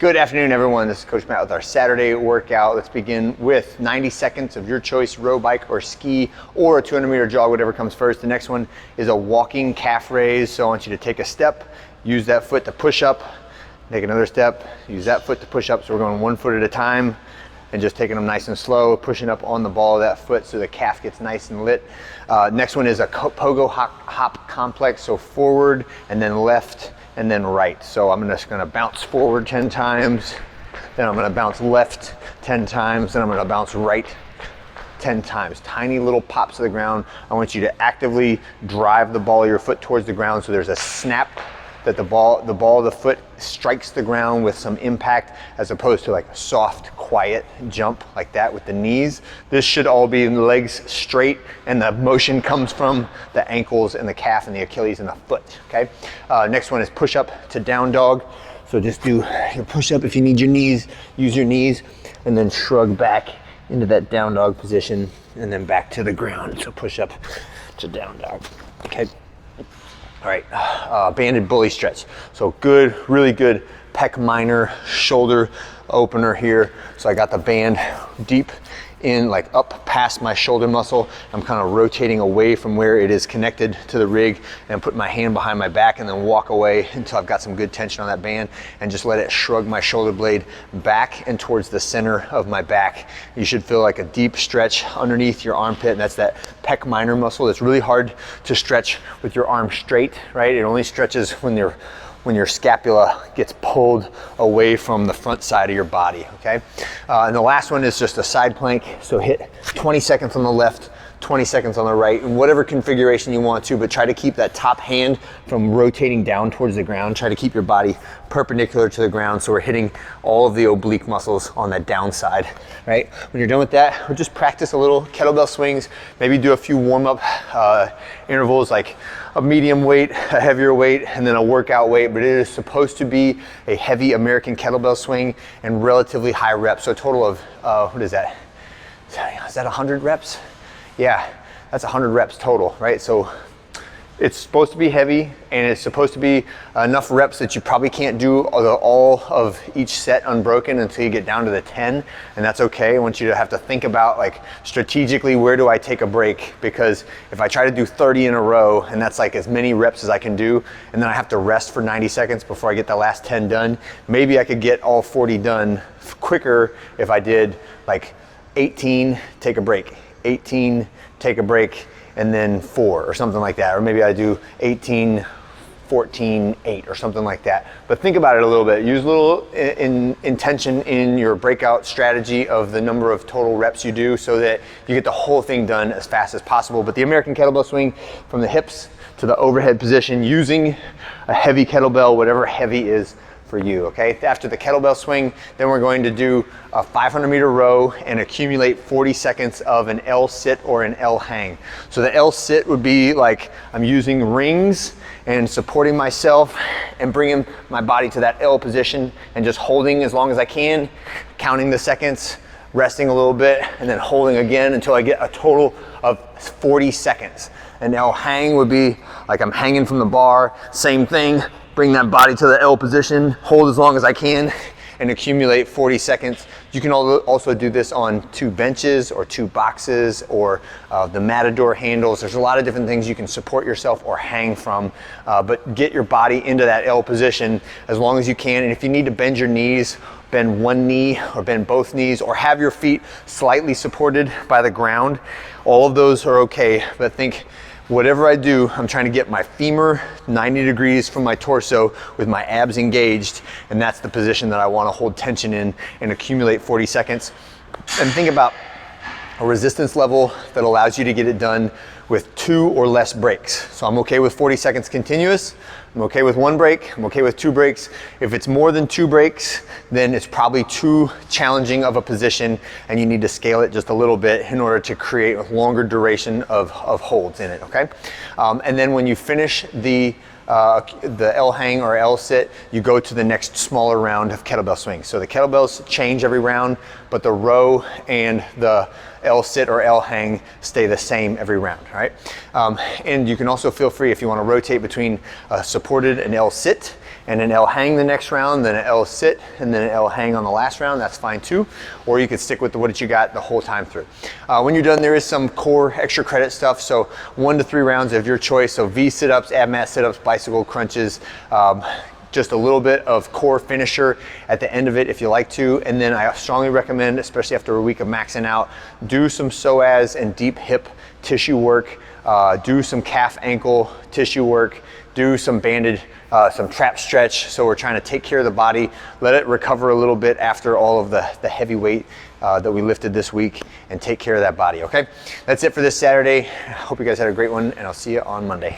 Good afternoon, everyone. This is Coach Matt with our Saturday workout. Let's begin with 90 seconds of your choice, row, bike, or ski, or a 200-meter jog, whatever comes first. The next one is a walking calf raise. So I want you to take a step, use that foot to push up, take another step, use that foot to push up. So we're going 1 foot at a time and just taking them nice and slow, pushing up on the ball of that foot so the calf gets nice and lit. Next one is a pogo hop complex. So forward and then left and then right. So I'm just gonna bounce forward 10 times, then I'm gonna bounce left 10 times, then I'm gonna bounce right 10 times. Tiny little pops to the ground. I want you to actively drive the ball of your foot towards the ground so there's a snap that the ball of the foot strikes the ground with some impact, as opposed to like a soft, quiet jump like that with the knees. This should all be in the legs straight, and the motion comes from the ankles and the calf and the Achilles and the foot, okay? Next one is push up to down dog. So just do your push up. If you need your knees, use your knees, and then shrug back into that down dog position, and then back to the ground. So push up to down dog, okay? All right, banded bully stretch. So good, really good pec minor shoulder opener here. So I got the band deep in, like up past my shoulder muscle. I'm kind of rotating away from where it is connected to the rig, and put my hand behind my back and then walk away until I've got some good tension on that band, and just let it shrug my shoulder blade back and towards the center of my back. You should feel like a deep stretch underneath your armpit, and that's that pec minor muscle. It's really hard to stretch with your arm straight, right? It only stretches when your scapula gets pulled away from the front side of your body, okay? And the last one is just a side plank. So hit 20 seconds on the left, 20 seconds on the right, in whatever configuration you want to, but try to keep that top hand from rotating down towards the ground. Try to keep your body perpendicular to the ground, so we're hitting all of the oblique muscles on that downside, right? When you're done with that, we'll just practice a little kettlebell swings, maybe do a few warm-up intervals, like a medium weight, a heavier weight, and then a workout weight, but it is supposed to be a heavy American kettlebell swing and relatively high reps. So a total of, what is that? Is that 100 reps? Yeah, that's 100 reps total, right? So it's supposed to be heavy, and it's supposed to be enough reps that you probably can't do all of each set unbroken until you get down to the 10, and that's okay. I want you to have to think about, like, strategically, where do I take a break? Because if I try to do 30 in a row, and that's like as many reps as I can do, and then I have to rest for 90 seconds before I get the last 10 done, maybe I could get all 40 done quicker if I did like 18, take a break, 18, take a break, and then 4 or something like that. Or maybe I do 18, 14, 8 or something like that. But think about it a little bit. Use a little intention in your breakout strategy of the number of total reps you do, so that you get the whole thing done as fast as possible. But the American kettlebell swing, from the hips to the overhead position, using a heavy kettlebell, whatever heavy is for you, okay? After the kettlebell swing, then we're going to do a 500-meter row and accumulate 40 seconds of an L sit or an L hang. So the L sit would be like I'm using rings and supporting myself and bringing my body to that L position and just holding as long as I can, counting the seconds, resting a little bit, and then holding again until I get a total of 40 seconds. An L hang would be like I'm hanging from the bar, same thing. Bring that body to the L position, hold as long as I can, and accumulate 40 seconds. You can also do this on 2 benches or 2 boxes or the Matador handles. There's a lot of different things you can support yourself or hang from, but get your body into that L position as long as you can. And if you need to bend your knees, bend one knee or bend both knees, or have your feet slightly supported by the ground, all of those are okay. But think, whatever I do, I'm trying to get my femur 90 degrees from my torso with my abs engaged, and that's the position that I want to hold tension in and accumulate 40 seconds. And think about a resistance level that allows you to get it done with 2 or less breaks. So I'm okay with 40 seconds continuous. I'm okay with 1 break. I'm okay with 2 breaks. If it's more than 2 breaks, then it's probably too challenging of a position, and you need to scale it just a little bit in order to create a longer duration of holds in it, okay? And then when you finish the L hang or L sit, you go to the next smaller round of kettlebell swings. So the kettlebells change every round, but the row and the L sit or L hang stay the same every round, right? And you can also feel free, if you want to rotate between supported and L sit and an L hang the next round, then an L sit, and then an L hang on the last round. That's fine too. Or you could stick with what you got the whole time through. When you're done, there is some core extra credit stuff. So 1 to 3 rounds of your choice. So V sit-ups, ab mat sit-ups, bicycle crunches, just a little bit of core finisher at the end of it if you like to. And then I strongly recommend, especially after a week of maxing out, do some psoas and deep hip tissue work, do some calf ankle tissue work, do some banded, some trap stretch. So we're trying to take care of the body, let it recover a little bit after all of the heavy weight that we lifted this week, and take care of that body, okay? That's it for this Saturday. I hope you guys had a great one, and I'll see you on Monday.